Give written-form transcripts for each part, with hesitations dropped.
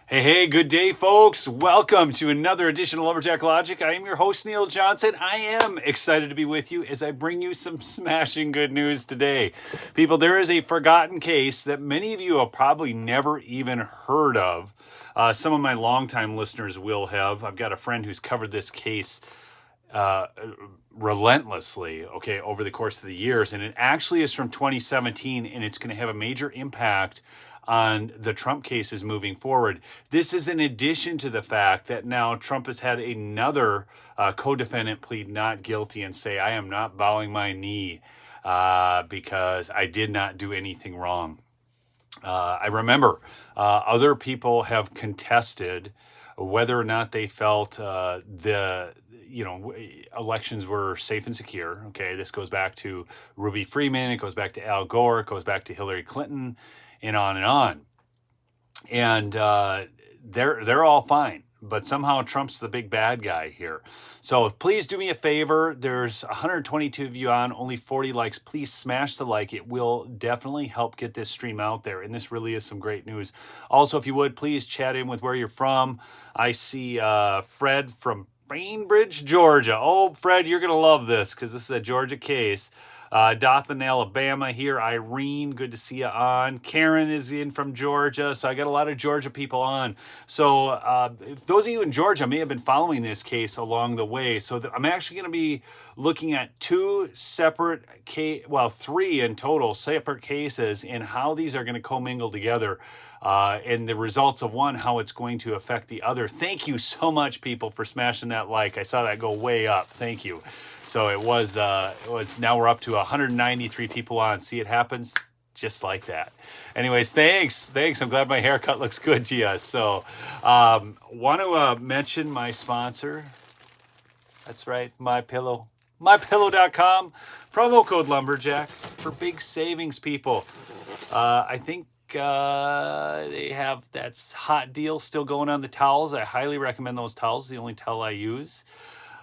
Hey, good day, folks. Welcome to another edition of Lumberjack Logic. I am your host, Neil Johnson. I am excited to be with you as I bring you some smashing good news today. People, there is a forgotten case that many of you have probably never even heard of. Some of my longtime listeners will have. I've got a friend who's covered this case relentlessly, over the course of the years. And it actually is from 2017, and it's going to have a major impact on the Trump cases moving forward. This is in addition to the fact that now Trump has had another co-defendant plead not guilty and say, I am not bowing my knee because I did not do anything wrong. I remember other people have contested whether or not they felt elections were safe and secure. Okay, this goes back to Ruby Freeman, it goes back to Al Gore, it goes back to Hillary Clinton, and on and on. And they're all fine, but somehow Trump's the big bad guy here. So please do me a favor. There's 122 of you on, only 40 likes. Please smash the like. It will definitely help get this stream out there. And this really is some great news. Also, if you would, please chat in with where you're from. I see Fred from Bainbridge, Georgia. Oh, Fred, you're going to love this because this is a Georgia case. Dothan, Alabama here. Irene, good to see you on. Karen is in from Georgia. So I got a lot of Georgia people on. So if those of you in Georgia may have been following this case along the way. So I'm actually going to be looking at three in total separate cases and how these are going to commingle together. And the results of one, how it's going to affect the other. Thank you so much, people, for smashing that like. I saw that go way up. Thank you. So it was now we're up to 193 people on. See, it happens just like that. Anyways, thanks. I'm glad my haircut looks good to you. So want to mention my sponsor. That's right, MyPillow. MyPillow.com. Promo code Lumberjack for big savings, people. I think they have that hot deal still going on the towels. I highly recommend those towels. The only towel I use.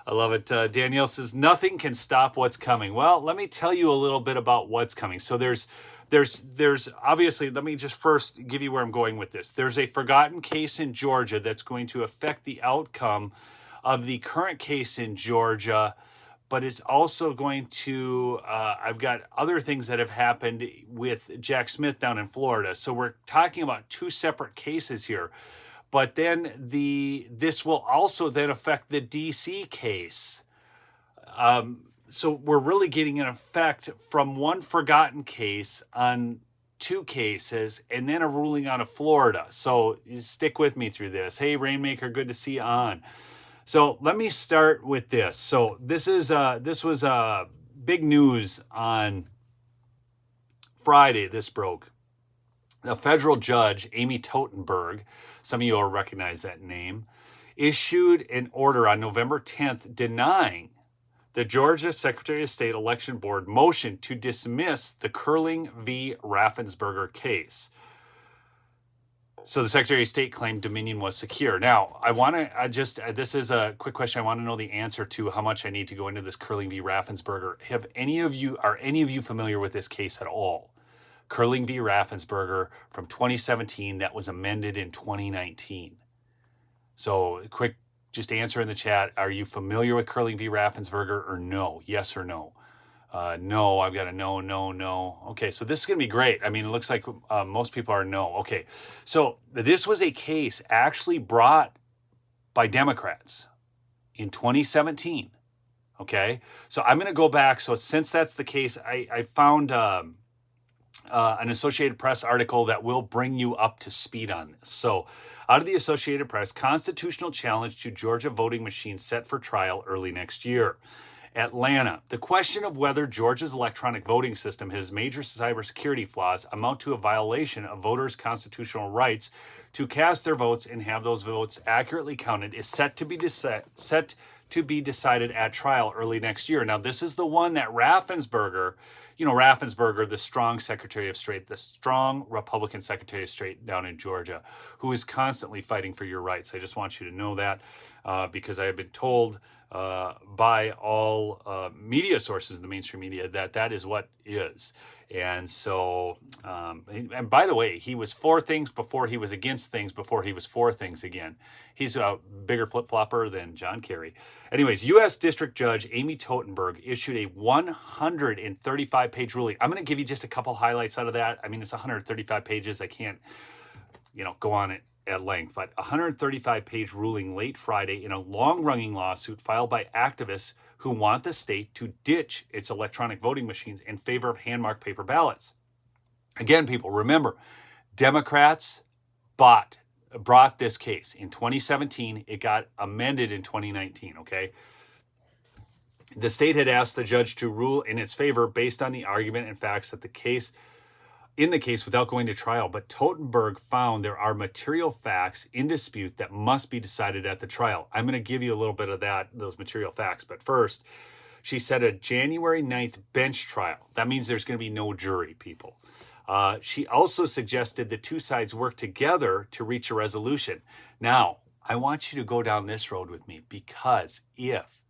I love it. Danielle says, nothing can stop what's coming. Well, let me tell you a little bit about what's coming. So there's obviously, let me just first give you where I'm going with this. There's a forgotten case in Georgia that's going to affect the outcome of the current case in Georgia, but it's also going to, I've got other things that have happened with Jack Smith down in Florida. So we're talking about two separate cases here. But then this will also then affect the DC case. So we're really getting an effect from one forgotten case on two cases and then a ruling out of Florida. So you stick with me through this. Hey, Rainmaker, good to see you on. So let me start with this. So this was big news on Friday. This broke. A federal judge, Amy Totenberg, some of you will recognize that name, issued an order on November 10th denying the Georgia Secretary of State Election Board motion to dismiss the Curling v. Raffensperger case. So the Secretary of State claimed Dominion was secure. Now, this is a quick question. I want to know the answer to how much I need to go into this Curling v. Raffensperger. Are any of you familiar with this case at all? Curling v. Raffensperger from 2017 that was amended in 2019. So quick, just answer in the chat. Are you familiar with Curling v. Raffensperger or no? Yes or no? No, I've got a no. Okay, so this is going to be great. I mean, it looks like most people are no. Okay, so this was a case actually brought by Democrats in 2017. Okay, so I'm going to go back. So since that's the case, I found an Associated Press article that will bring you up to speed on this. So out of the Associated Press, constitutional challenge to Georgia voting machines set for trial early next year. Atlanta, the question of whether Georgia's electronic voting system has major cybersecurity flaws amount to a violation of voters' constitutional rights to cast their votes and have those votes accurately counted is set to be decided at trial early next year. Now, this is the one that Raffensperger, the strong Secretary of State, the strong Republican Secretary of State down in Georgia, who is constantly fighting for your rights. I just want you to know that because I have been told by all media sources, the mainstream media, that is what is. And so, and by the way, he was for things before he was against things before he was for things again. He's a bigger flip-flopper than John Kerry. Anyways, U.S. District Judge Amy Totenberg issued a 135-page ruling. I'm going to give you just a couple highlights out of that. I mean, it's 135 pages. I can't, go on it at length, but a 135-page ruling late Friday in a long-running lawsuit filed by activists who want the state to ditch its electronic voting machines in favor of hand-marked paper ballots. Again, people, remember, Democrats brought this case in 2017. It got amended in 2019, okay? The state had asked the judge to rule in its favor based on the argument and facts that in the case without going to trial, but Totenberg found there are material facts in dispute that must be decided at the trial. I'm going to give you a little bit of those material facts, but first, she said a January 9th bench trial. That means there's going to be no jury, people. She also suggested the two sides work together to reach a resolution. Now, I want you to go down this road with me, because if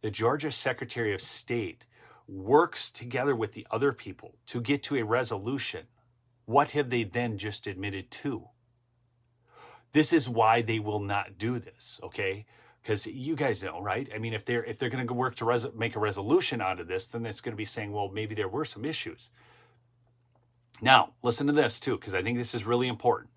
the Georgia Secretary of State works together with the other people to get to a resolution, what have they then just admitted to? This is why they will not do this, okay? Because you guys know, right? I mean, if they're going to work to make a resolution out of this, then it's going to be saying, well, maybe there were some issues. Now, listen to this too, because I think this is really important.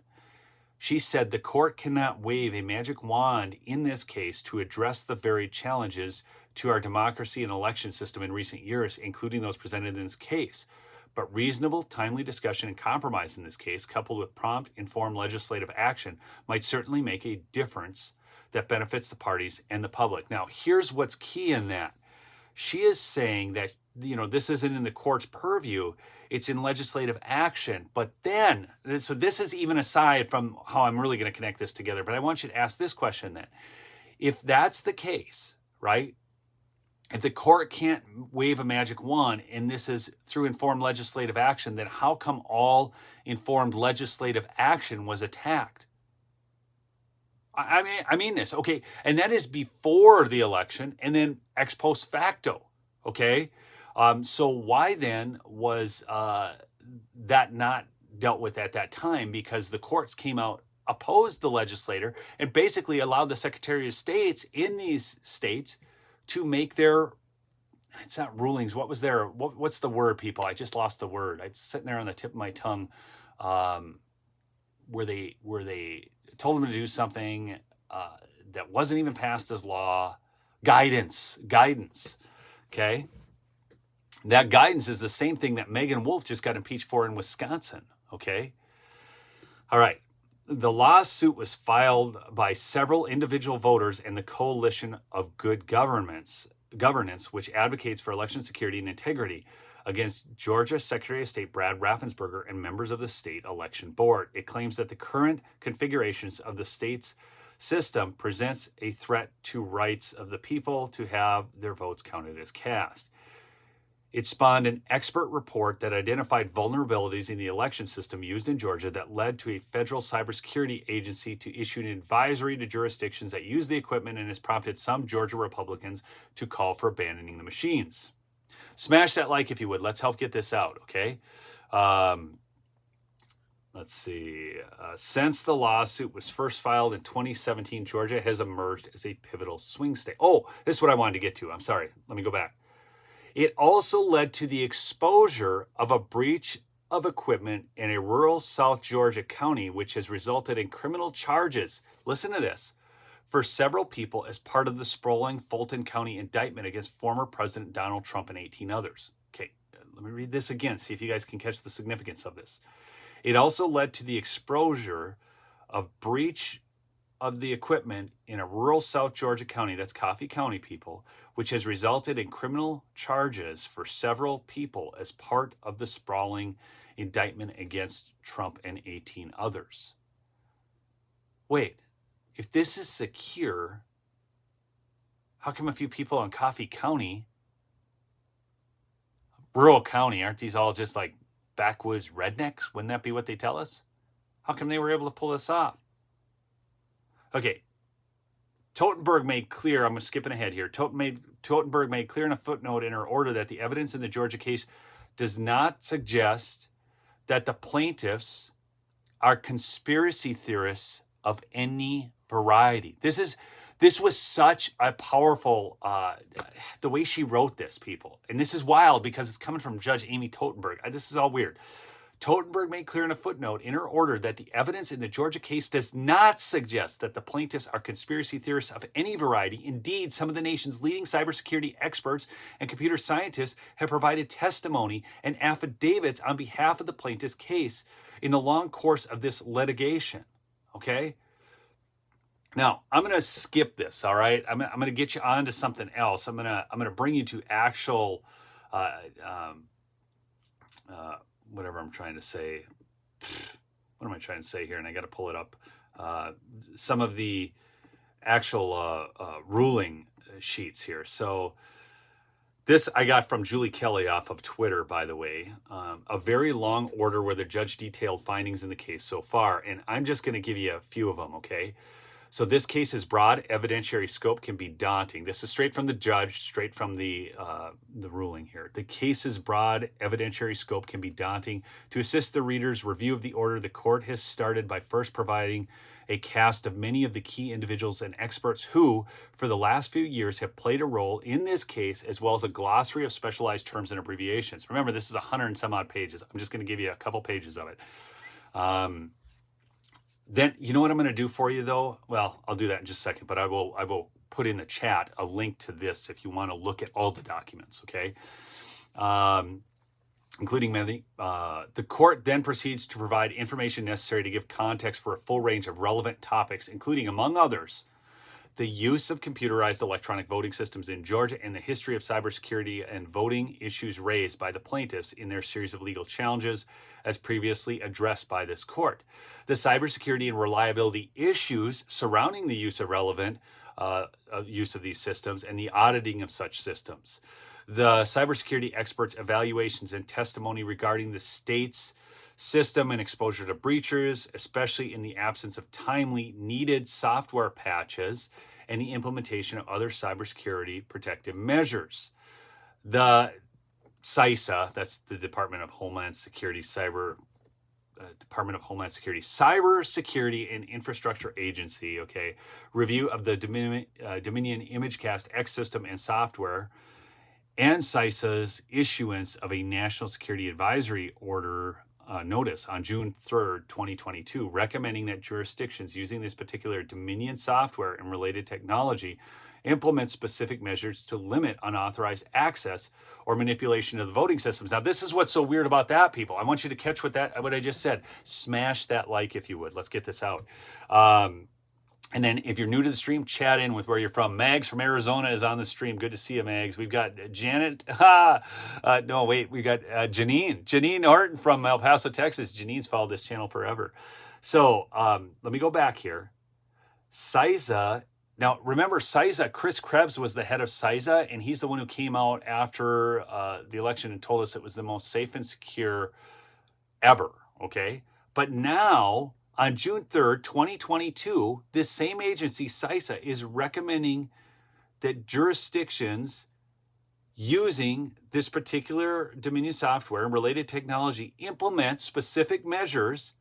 She said the court cannot wave a magic wand in this case to address the varied challenges to our democracy and election system in recent years, including those presented in this case. But reasonable, timely discussion and compromise in this case, coupled with prompt, informed legislative action, might certainly make a difference that benefits the parties and the public. Now, here's what's key in that. She is saying that, this isn't in the court's purview, it's in legislative action. But then, so this is even aside from how I'm really going to connect this together, but I want you to ask this question then. If that's the case, right? If the court can't wave a magic wand and this is through informed legislative action, then how come all informed legislative action was attacked? I mean this, okay? And that is before the election and then ex post facto, okay? So why then was that not dealt with at that time? Because the courts came out, opposed the legislator, and basically allowed the Secretary of States in these states to make their, it's not rulings, what's the word, people? I just lost the word. It's sitting there on the tip of my tongue, where they told them to do something that wasn't even passed as law. Guidance, okay? That guidance is the same thing that Megan Wolf just got impeached for in Wisconsin, okay? All right. The lawsuit was filed by several individual voters and the Coalition of Good Governance, which advocates for election security and integrity, against Georgia Secretary of State Brad Raffensperger and members of the state election board. It claims that the current configurations of the state's system presents a threat to rights of the people to have their votes counted as cast. It spawned an expert report that identified vulnerabilities in the election system used in Georgia that led to a federal cybersecurity agency to issue an advisory to jurisdictions that use the equipment, and has prompted some Georgia Republicans to call for abandoning the machines. Smash that like if you would. Let's help get this out, okay? Let's see. Since the lawsuit was first filed in 2017, Georgia has emerged as a pivotal swing state. Oh, this is what I wanted to get to. I'm sorry. Let me go back. It also led to the exposure of a breach of equipment in a rural South Georgia county, which has resulted in criminal charges, listen to this, for several people as part of the sprawling Fulton County indictment against former President Donald Trump and 18 others. Okay, let me read this again, see if you guys can catch the significance of this. It also led to the exposure of breach of the equipment in a rural South Georgia county, that's Coffee County, people, which has resulted in criminal charges for several people as part of the sprawling indictment against Trump and 18 others. Wait, if this is secure, how come a few people in Coffee County, rural county, aren't these all just like backwoods rednecks? Wouldn't that be what they tell us? How come they were able to pull this off? Okay, Totenberg made clear, I'm skipping ahead here. Totenberg made clear in a footnote in her order that the evidence in the Georgia case does not suggest that the plaintiffs are conspiracy theorists of any variety. This was such a powerful, the way she wrote this, people. And this is wild because it's coming from Judge Amy Totenberg. This is all weird. Totenberg made clear in a footnote in her order that the evidence in the Georgia case does not suggest that the plaintiffs are conspiracy theorists of any variety. Indeed, some of the nation's leading cybersecurity experts and computer scientists have provided testimony and affidavits on behalf of the plaintiff's case in the long course of this litigation. Okay? Now, I'm going to skip this, all right? I'm going to get you on to something else. I'm going to bring you to actual whatever I'm trying to say. What am I trying to say here? And I got to pull it up. Some of the actual ruling sheets here. So this I got from Julie Kelly off of Twitter, by the way. A very long order where the judge detailed findings in the case so far. And I'm just going to give you a few of them, okay? So this case's broad evidentiary scope can be daunting. This is straight from the judge, straight from the ruling here. The case's broad evidentiary scope can be daunting. To assist the reader's review of the order, the court has started by first providing a cast of many of the key individuals and experts who, for the last few years, have played a role in this case, as well as a glossary of specialized terms and abbreviations. Remember, this is 100 and some odd pages. I'm just going to give you a couple pages of it. Then, you know what I'm going to do for you, though? Well, I'll do that in just a second, but I will put in the chat a link to this if you want to look at all the documents, okay? Including many. The court then proceeds to provide information necessary to give context for a full range of relevant topics, including, among others, the use of computerized electronic voting systems in Georgia and the history of cybersecurity and voting issues raised by the plaintiffs in their series of legal challenges as previously addressed by this court. The cybersecurity and reliability issues surrounding the use of relevant use of these systems and the auditing of such systems. The cybersecurity experts' evaluations and testimony regarding the state's system and exposure to breaches, especially in the absence of timely needed software patches and the implementation of other cybersecurity protective measures. The CISA, that's the Department of Homeland Security Department of Homeland Security Cyber Security and Infrastructure Agency, okay, review of the Dominion ImageCast X system and software, and CISA's issuance of a National Security Advisory Order notice on June 3rd, 2022, recommending that jurisdictions using this particular Dominion software and related technology implement specific measures to limit unauthorized access or manipulation of the voting systems. Now, this is what's so weird about that, people. I want you to catch what I just said. Smash that like if you would. Let's get this out. And then if you're new to the stream, chat in with where you're from. Mags from Arizona is on the stream. Good to see you, Mags. We've got Janet. We've got Janine. Janine Horton from El Paso, Texas. Janine's followed this channel forever. So let me go back here. CISA. Now, remember, CISA, Chris Krebs was the head of CISA, and he's the one who came out after the election and told us it was the most safe and secure ever, okay? But now, on June 3rd, 2022, this same agency, CISA, is recommending that jurisdictions using this particular Dominion software and related technology implement specific measures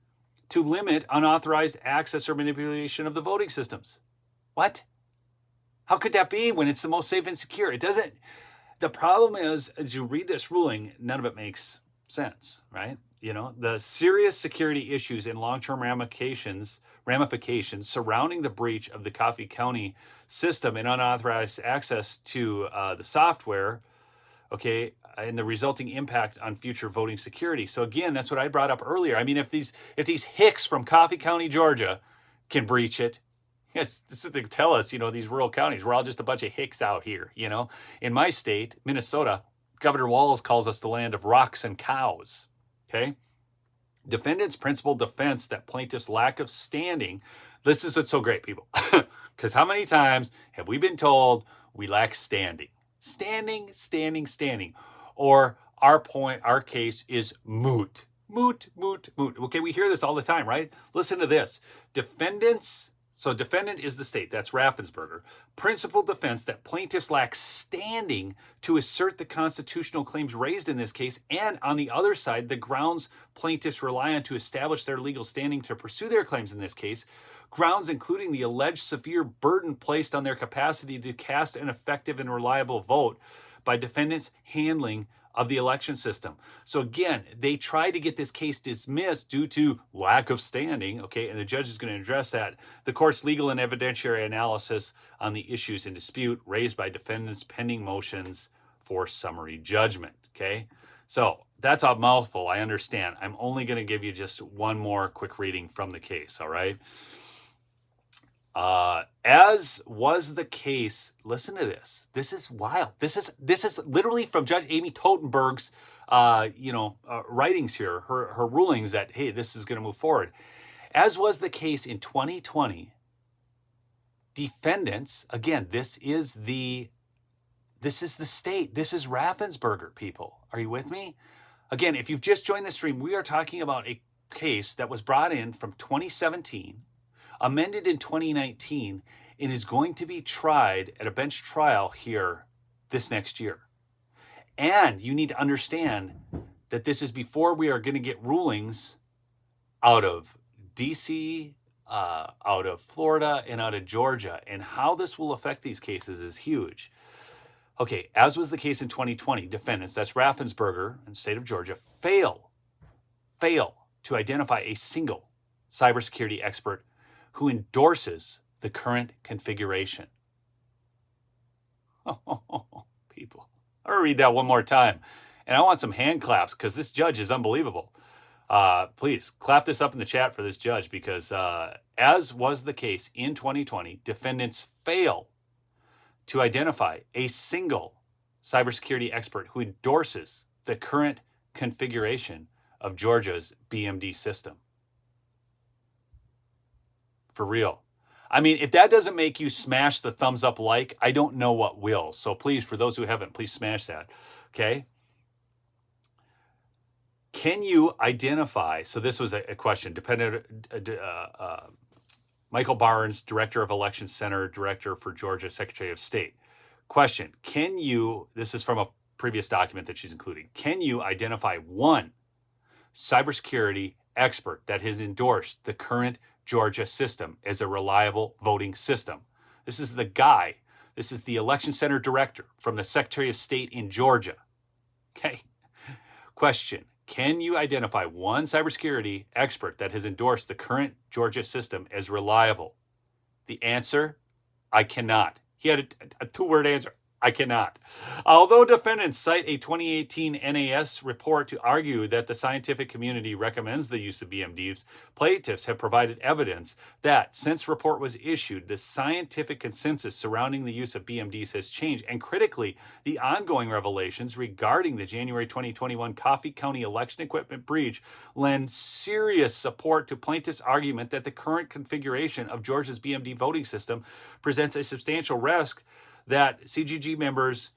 to limit unauthorized access or manipulation of the voting systems. What? How could that be when it's the most safe and secure? It doesn't. The problem is, as you read this ruling, none of it makes sense, right? You know, the serious security issues and long-term ramifications surrounding the breach of the Coffee County system and unauthorized access to the software, okay, and the resulting impact on future voting security. So again, that's what I brought up earlier. I mean, if these hicks from Coffee County, Georgia, can breach it, yes, this is what they tell us, you know, these rural counties, we're all just a bunch of hicks out here, you know. In my state, Minnesota, Governor Walz calls us the land of rocks and cows, okay? Defendant's principal defense that plaintiff's lack of standing, this is what's so great, people, because how many times have we been told we lack standing? Standing, or our case is moot. Moot. Okay, we hear this all the time, right? Listen to this. Defendant's So defendant is the state, that's Raffensperger. Principal defense that plaintiffs lack standing to assert the constitutional claims raised in this case, and on the other side, the grounds plaintiffs rely on to establish their legal standing to pursue their claims in this case, grounds including the alleged severe burden placed on their capacity to cast an effective and reliable vote by defendants' handling of the election system. So again, they tried to get this case dismissed due to lack of standing, okay, and the judge is going to address that. The court's legal and evidentiary analysis on the issues in dispute raised by defendants pending motions for summary judgment, okay? So that's a mouthful, I understand. I'm only going to give you just one more quick reading from the case, all right? As was the case, listen to this. This is wild. This is literally from Judge Amy Totenberg's, writings here, her rulings that, hey, this is going to move forward. As was the case in 2020, defendants, again, this is the state. This is Raffensperger, people. Are you with me? Again, if you've just joined the stream, we are talking about a case that was brought in from 2017, amended in 2019, and is going to be tried at a bench trial here this next year. And you need to understand that this is before we are going to get rulings out of DC, out of Florida, and out of Georgia. And how this will affect these cases is huge. Okay, as was the case in 2020, defendants, that's Raffensperger in the state of Georgia, fail to identify a single cybersecurity expert who endorses the current configuration. Oh, people. I'm going to read that one more time. And I want some hand claps because this judge is unbelievable. Please clap this up in the chat for this judge because as was the case in 2020, defendants fail to identify a single cybersecurity expert who endorses the current configuration of Georgia's BMD system. For real. I mean, if that doesn't make you smash the thumbs up like, I don't know what will. So please, for those who haven't, please smash that. Okay. Can you identify, so this was a question, Michael Barnes, Director of Election Center, Director for Georgia, Secretary of State. Question, can you, this is from a previous document that she's including, can you identify one cybersecurity expert that has endorsed the current Georgia system as a reliable voting system? This is the guy, this is the Election Center Director from the Secretary of State in Georgia. Okay. Question, can you identify one cybersecurity expert that has endorsed the current Georgia system as reliable? The answer, I cannot. He had a two-word answer. I cannot. Although defendants cite a 2018 NAS report to argue that the scientific community recommends the use of BMDs, plaintiffs have provided evidence that since report was issued, the scientific consensus surrounding the use of BMDs has changed. And critically, the ongoing revelations regarding the January 2021 Coffee County election equipment breach lend serious support to plaintiffs' argument that the current configuration of Georgia's BMD voting system presents a substantial risk that CGG members'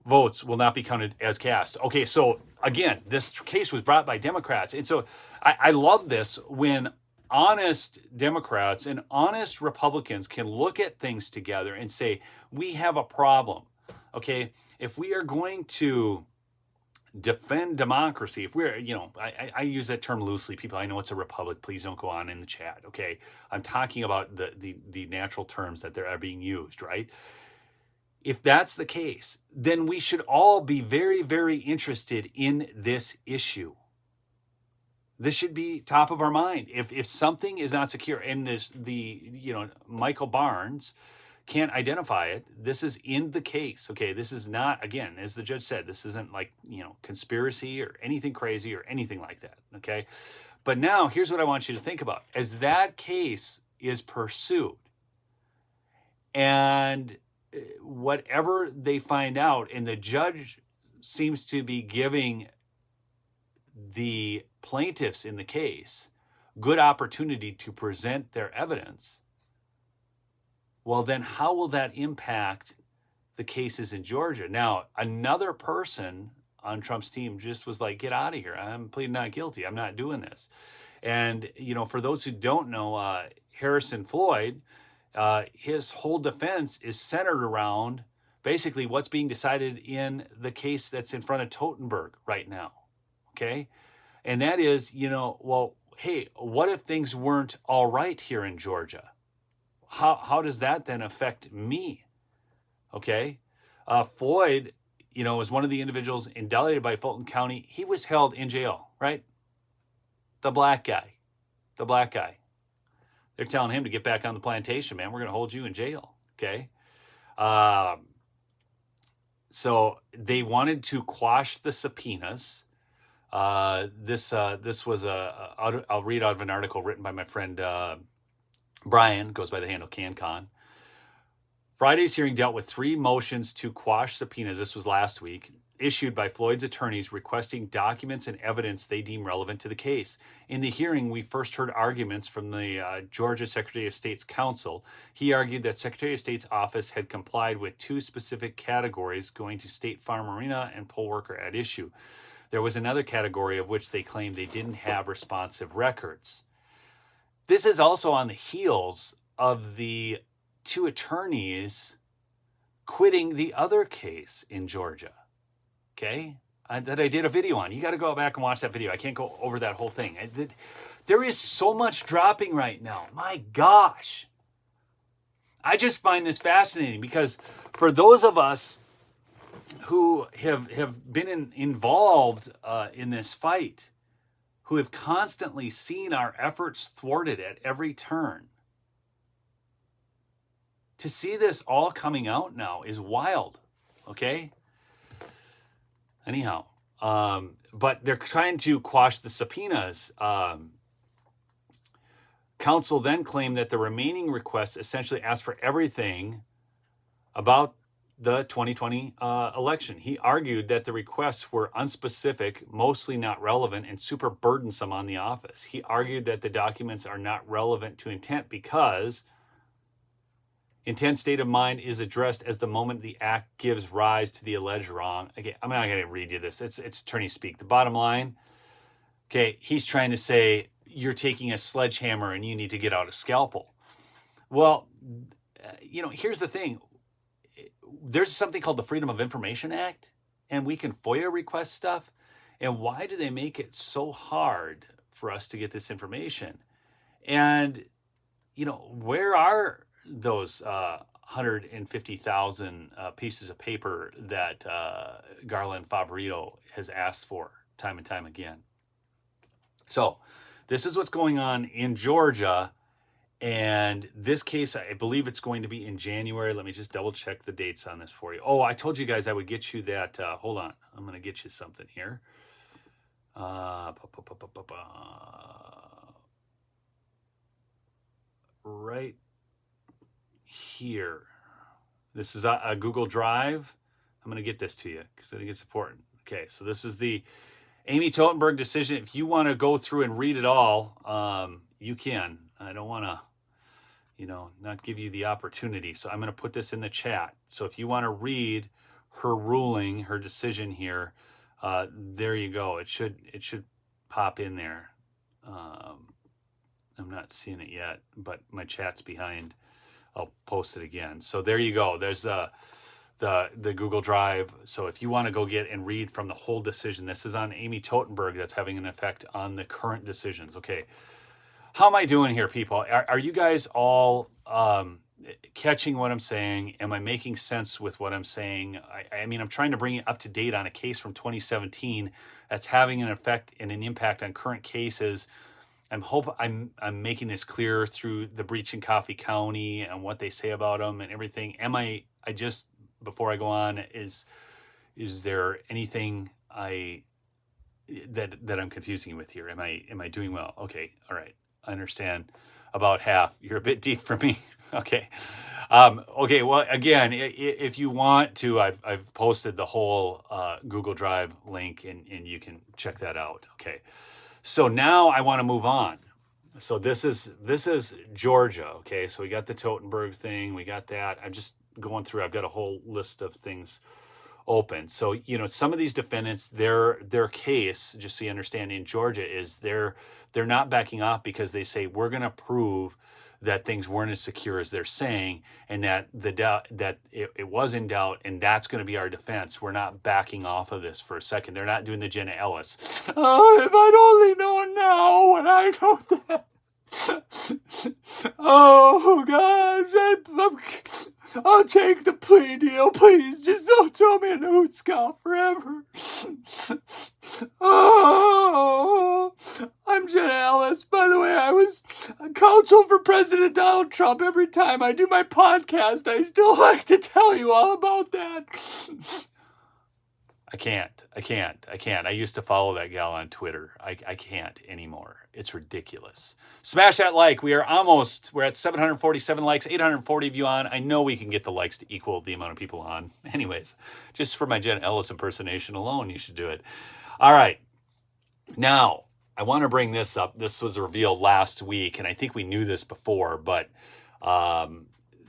votes will not be counted as cast. Okay, so again, this case was brought by Democrats. And so I love this when honest Democrats and honest Republicans can look at things together and say, we have a problem. Okay, if we are going to defend democracy, if we're, I use that term loosely, people, I know it's a republic, please don't go on in the chat, okay? I'm talking about the natural terms that are being used, right? If that's the case, then we should all be very, very interested in this issue. This should be top of our mind. If something is not secure and Michael Barnes can't identify it, this is in the case. Okay, this is not, again, as the judge said, this isn't like, conspiracy or anything crazy or anything like that. Okay, but now here's what I want you to think about. As that case is pursued and whatever they find out, and the judge seems to be giving the plaintiffs in the case good opportunity to present their evidence, well, then how will that impact the cases in Georgia? Now, another person on Trump's team just was like, get out of here. I'm pleading not guilty. I'm not doing this. And, for those who don't know, Harrison Floyd, his whole defense is centered around basically what's being decided in the case that's in front of Totenberg right now. Okay. And that is, well, hey, what if things weren't all right here in Georgia? How does that then affect me? Okay. Floyd, was one of the individuals indicted by Fulton County. He was held in jail, right? The black guy. They're telling him to get back on the plantation, man. We're going to hold you in jail. Okay. So they wanted to quash the subpoenas. This was I'll read out of an article written by my friend Brian, goes by the handle CanCon. Friday's hearing dealt with 3 motions to quash subpoenas. This was last week, issued by Floyd's attorneys requesting documents and evidence they deem relevant to the case. In the hearing, we first heard arguments from the Georgia Secretary of State's counsel. He argued that Secretary of State's office had complied with 2 specific categories going to State Farm Arena and poll worker at issue. There was another category of which they claimed they didn't have responsive records. This is also on the heels of the 2 attorneys quitting the other case in Georgia. Okay, that I did a video on. You got to go back and watch that video. I can't go over that whole thing. There is so much dropping right now. My gosh. I just find this fascinating because for those of us who have been involved in this fight, who have constantly seen our efforts thwarted at every turn, to see this all coming out now is wild, okay? Anyhow, but they're trying to quash the subpoenas. Counsel then claimed that the remaining requests essentially asked for everything about the 2020 election. He argued that the requests were unspecific, mostly not relevant, and super burdensome on the office. He argued that the documents are not relevant to intent because intent state of mind is addressed as the moment the act gives rise to the alleged wrong. Okay, I'm not going to read you this. It's attorney speak. The bottom line, okay, he's trying to say you're taking a sledgehammer and you need to get out a scalpel. Well, here's the thing. There's something called the Freedom of Information Act, and we can FOIA request stuff. And why do they make it so hard for us to get this information? And, where are those 150,000 pieces of paper that Garland Favorito has asked for time and time again? So this is what's going on in Georgia. And this case, I believe it's going to be in January. Let me just double check the dates on this for you. Oh, I told you guys I would get you that. Hold on. I'm going to get you something here. Right here. This is a Google Drive. I'm going to get this to you because I think it's important. Okay, so this is the Amy Totenberg decision. If you want to go through and read it all, you can. I don't want to, not give you the opportunity. So I'm going to put this in the chat. So if you want to read her ruling, her decision here, there you go. It should pop in there. I'm not seeing it yet, but my chat's behind. I'll post it again. So there you go. There's the Google Drive. So if you want to go get and read from the whole decision, this is on Amy Totenberg. That's having an effect on the current decisions. Okay. How am I doing here, people? Are you guys all catching what I'm saying? Am I making sense with what I'm saying? I mean, I'm trying to bring you up to date on a case from 2017 that's having an effect and an impact on current cases. I'm making this clear through the breach in Coffee County and what they say about them and everything. Before I go on, is there anything that I'm confusing you with here? Am I doing well? Okay, all right. I understand about half. You're a bit deep for me. Okay. Okay. Well, again, if you want to, I've posted the whole Google Drive link and you can check that out. Okay. So now I want to move on. So this is Georgia. Okay. So we got the Totenberg thing. We got that. I'm just going through. I've got a whole list of things open. So, you know, some of these defendants, their case, just so you understand, in Georgia is they're not backing off because they say we're going to prove that things weren't as secure as they're saying, and that it was in doubt, and that's going to be our defense. We're not backing off of this for a second. They're not doing the Jenna Ellis. Oh, if I'd only known now when I know that. Oh gosh, I'll take the plea deal, please. Just don't throw me in the hoot scout forever. Oh, I'm Jenna Ellis. By the way, I was counsel for President Donald Trump. Every time I do my podcast, I still like to tell you all about that. I can't. I used to follow that gal on Twitter. I can't anymore. It's ridiculous. Smash that like. We're at 747 likes, 840 of you on. I know we can get the likes to equal the amount of people on. Anyways, just for my Jen Ellis impersonation alone, you should do it. All right. Now, I want to bring this up. This was revealed last week, and I think we knew this before, but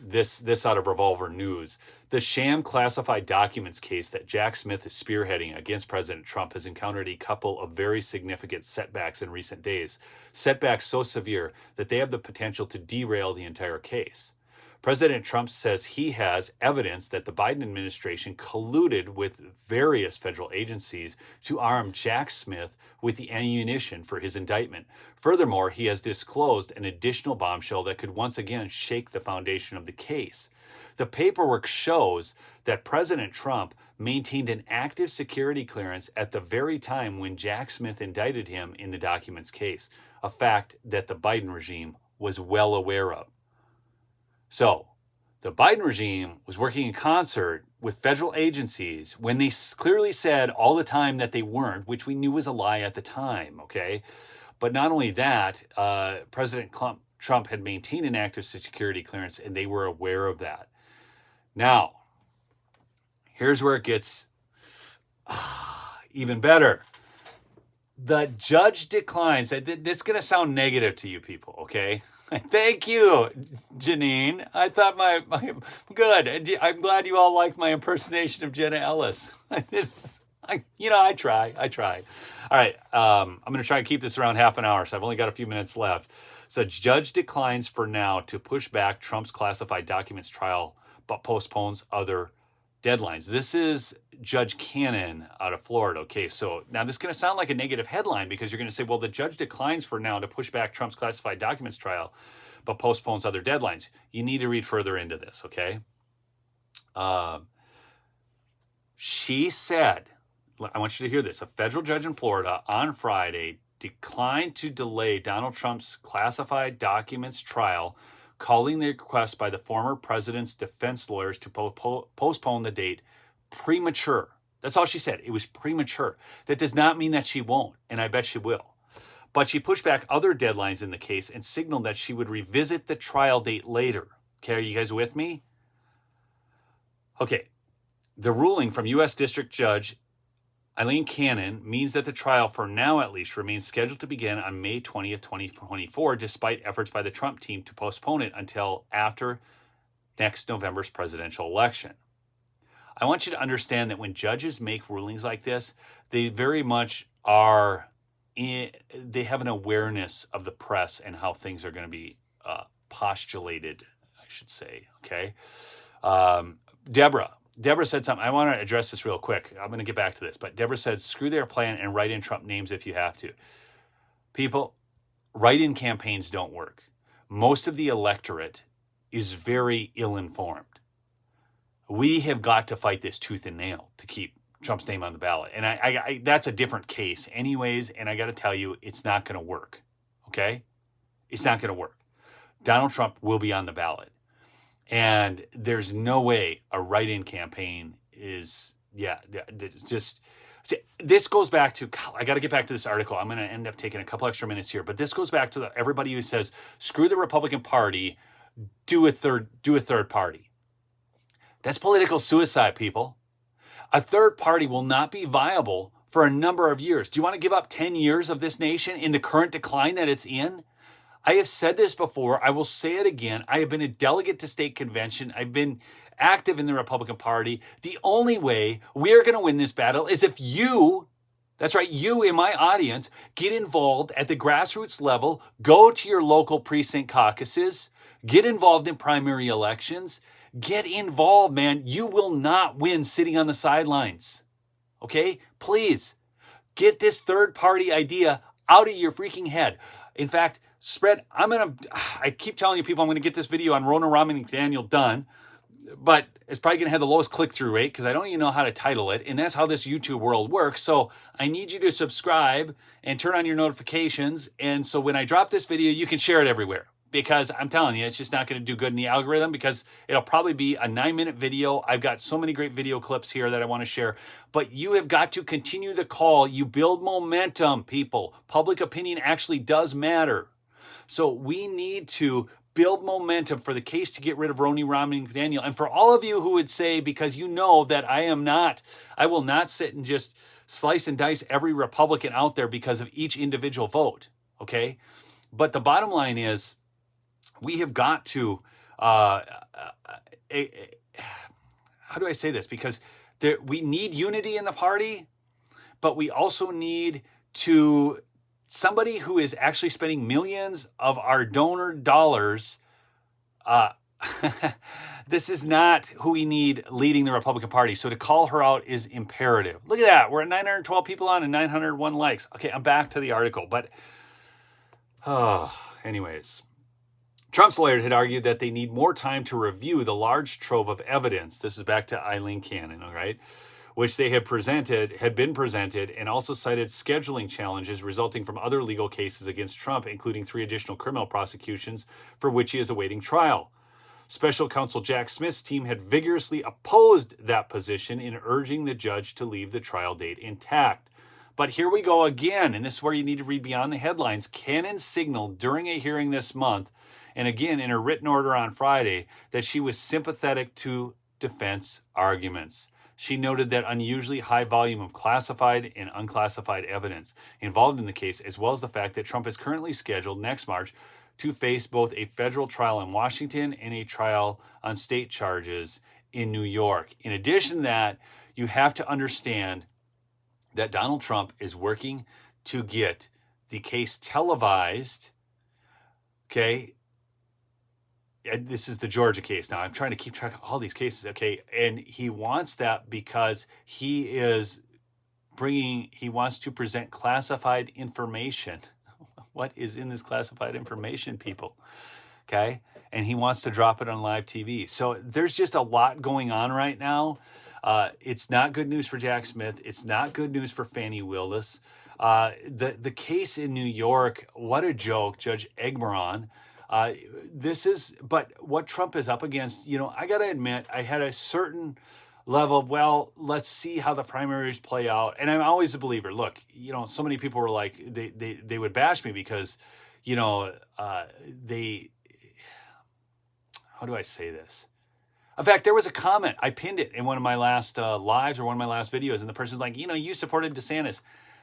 this out of Revolver News. The sham classified documents case that Jack Smith is spearheading against President Trump has encountered a couple of very significant setbacks in recent days. Setbacks so severe that they have the potential to derail the entire case. President Trump says he has evidence that the Biden administration colluded with various federal agencies to arm Jack Smith with the ammunition for his indictment. Furthermore, he has disclosed an additional bombshell that could once again shake the foundation of the case. The paperwork shows that President Trump maintained an active security clearance at the very time when Jack Smith indicted him in the documents case, a fact that the Biden regime was well aware of. So, the Biden regime was working in concert with federal agencies when they clearly said all the time that they weren't, which we knew was a lie at the time, okay? But not only that, President Trump had maintained an active security clearance, and they were aware of that. Now, here's where it gets even better. The judge declines. This is going to sound negative to you people, okay? Thank you, Janine. I thought good. I'm glad you all liked my impersonation of Jenna Ellis. I try. All right, I'm going to try and keep this around half an hour, so I've only got a few minutes left. So judge declines for now to push back Trump's classified documents trial, but postpones other deadlines. This is Judge Cannon out of Florida. Okay, so now this is going to sound like a negative headline because you're going to say, well, the judge declines for now to push back Trump's classified documents trial, but postpones other deadlines. You need to read further into this, okay? She said, I want you to hear this, a federal judge in Florida on Friday declined to delay Donald Trump's classified documents trial, calling the request by the former president's defense lawyers to postpone the date premature. That's all she said. It was premature. That does not mean that she won't, and I bet she will. But she pushed back other deadlines in the case and signaled that she would revisit the trial date later. Okay, are you guys with me? Okay, the ruling from U.S. District Judge Eileen Cannon means that the trial, for now at least, remains scheduled to begin on May 20th, 2024, despite efforts by the Trump team to postpone it until after next November's presidential election. I want you to understand that when judges make rulings like this, they very much they have an awareness of the press and how things are going to be postulated, I should say, okay? Deborah said something. I want to address this real quick. I'm going to get back to this. But Deborah said, screw their plan and write in Trump names if you have to. People, write-in campaigns don't work. Most of the electorate is very ill-informed. We have got to fight this tooth and nail to keep Trump's name on the ballot. And I that's a different case anyways. And I got to tell you, it's not going to work. Okay? It's not going to work. Donald Trump will be on the ballot. And there's no way a write-in campaign is, this goes back to, I got to get back to this article. I'm going to end up taking a couple extra minutes here, but this goes back to everybody who says, screw the Republican Party, do a third party. That's political suicide, people. A third party will not be viable for a number of years. Do you want to give up 10 years of this nation in the current decline that it's in? I have said this before. I will say it again. I have been a delegate to state convention. I've been active in the Republican Party. The only way we are going to win this battle is if you, that's right, you in my audience, get involved at the grassroots level, go to your local precinct caucuses, get involved in primary elections, get involved, man. You will not win sitting on the sidelines. Okay? Please, get this third party idea out of your freaking head. In fact, I keep telling you people I'm going to get this video on Ronna Romney McDaniel done, but it's probably going to have the lowest click-through rate because I don't even know how to title it, and that's how this YouTube world works. So I need you to subscribe and turn on your notifications, and so when I drop this video, you can share it everywhere. Because I'm telling you, it's just not going to do good in the algorithm because it'll probably be a 9-minute video. I've got so many great video clips here that I want to share. But you have got to continue the call. You build momentum, people. Public opinion actually does matter. So we need to build momentum for the case to get rid of Ronna Romney McDaniel. And for all of you who would say, because you know that I will not sit and just slice and dice every Republican out there because of each individual vote, okay? But the bottom line is, we have got to, how do I say this? Because we need unity in the party, but we also need somebody who is actually spending millions of our donor dollars. This is not who we need leading the Republican Party. So to call her out is imperative. Look at that. We're at 912 people on and 901 likes. Okay, I'm back to the article. But anyways. Trump's lawyer had argued that they need more time to review the large trove of evidence. This is back to Eileen Cannon, all right, which they had been presented, and also cited scheduling challenges resulting from other legal cases against Trump, including 3 additional criminal prosecutions for which he is awaiting trial. Special counsel Jack Smith's team had vigorously opposed that position in urging the judge to leave the trial date intact. But here we go again, and this is where you need to read beyond the headlines. Cannon signaled during a hearing this month, and again in her written order on Friday, that she was sympathetic to defense arguments. She noted that unusually high volume of classified and unclassified evidence involved in the case, as well as the fact that Trump is currently scheduled next March to face both a federal trial in Washington and a trial on state charges in New York. In addition to that, you have to understand that Donald Trump is working to get the case televised, okay? This is the Georgia case now. I'm trying to keep track of all these cases, okay? And he wants that because he wants to present classified information. What is in this classified information, people? Okay? And he wants to drop it on live TV. So there's just a lot going on right now. It's not good news for Jack Smith. It's not good news for Fani Willis. The case in New York, what a joke, Judge Egmeron. But what Trump is up against, I got to admit, I had a certain level of, well, let's see how the primaries play out. And I'm always a believer. Look, so many people were like, they would bash me because, how do I say this? In fact, there was a comment. I pinned it in one of my last lives or one of my last videos. And the person's like, you supported DeSantis.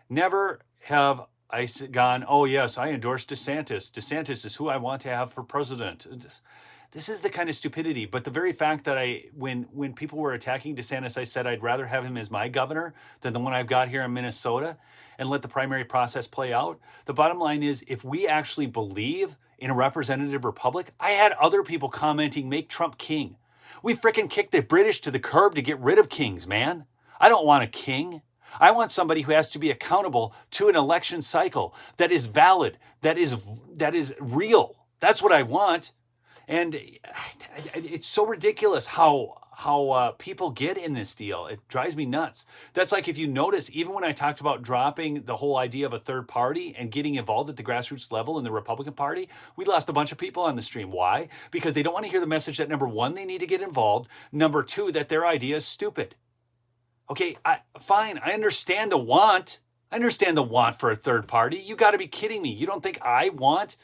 Never have I gone, oh, yes, I endorse DeSantis. DeSantis is who I want to have for president. This is the kind of stupidity. But the very fact that when people were attacking DeSantis, I said I'd rather have him as my governor than the one I've got here in Minnesota and let the primary process play out. The bottom line is, if we actually believe in a representative republic, I had other people commenting, make Trump king. We frickin' kicked the British to the curb to get rid of kings, man. I don't want a king. I want somebody who has to be accountable to an election cycle that is valid, that is real. That's what I want. And it's so ridiculous how people get in this deal. It drives me nuts. That's like, if you notice, even when I talked about dropping the whole idea of a third party and getting involved at the grassroots level in the Republican Party, we lost a bunch of people on the stream. Why? Because they don't want to hear the message that, number one, they need to get involved. Number two, that their idea is stupid. Okay, fine. I understand the want. I understand the want for a third party. You got to be kidding me. You don't think I want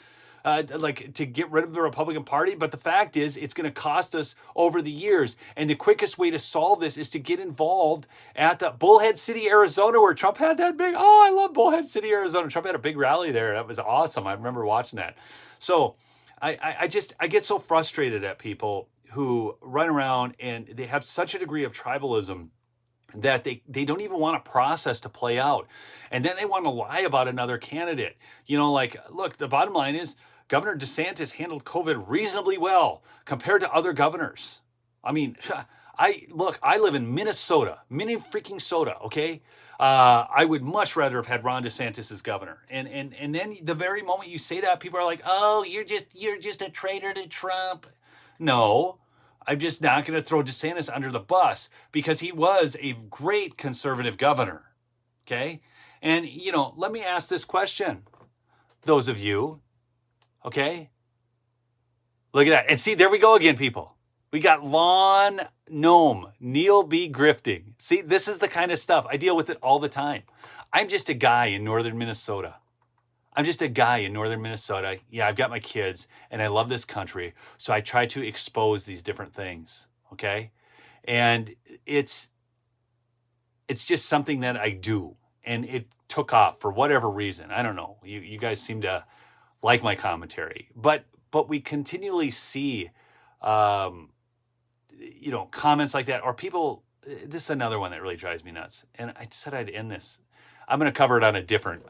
to get rid of the Republican Party? But the fact is, it's going to cost us over the years. And the quickest way to solve this is to get involved at the Bullhead City, Arizona, where Trump had that big, I love Bullhead City, Arizona. Trump had a big rally there. That was awesome. I remember watching that. So I get so frustrated at people who run around and they have such a degree of tribalism that they don't even want a process to play out. And then they want to lie about another candidate. You know, like, look, the bottom line is Governor DeSantis handled COVID reasonably well compared to other governors. I mean, I live in Minnesota, freaking soda, okay? I would much rather have had Ron DeSantis as governor. And then the very moment you say that, people are like, oh, you're just a traitor to Trump. No, I'm just not going to throw DeSantis under the bus because he was a great conservative governor, okay? And, you know, let me ask this question, those of you, okay? Look at that. And see, there we go again, people. We got Lon Nome, Neil B. Grifting. See, this is the kind of stuff. I deal with it all the time. I'm just a guy in northern Minnesota. Yeah, I've got my kids, and I love this country, so I try to expose these different things, okay? And it's just something that I do, and it took off for whatever reason. I don't know. You guys seem to like my commentary, but we continually see you know, comments like that, or people. This is another one that really drives me nuts. And I said I'd end this. I'm going to cover it on a different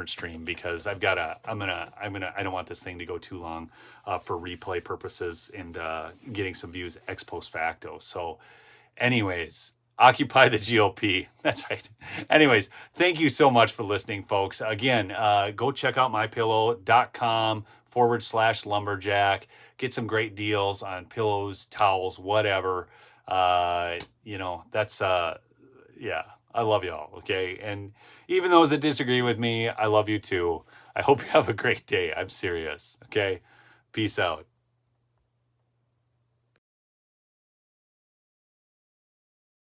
stream because I don't want this thing to go too long for replay purposes and getting some views ex post facto. So, anyways, occupy the GOP. That's right. Anyways, thank you so much for listening, folks. Again, go check out mypillow.com/lumberjack. Get some great deals on pillows, towels, whatever. You know, that's, yeah, I love y'all, okay? And even those that disagree with me, I love you too. I hope you have a great day. I'm serious, okay? Peace out.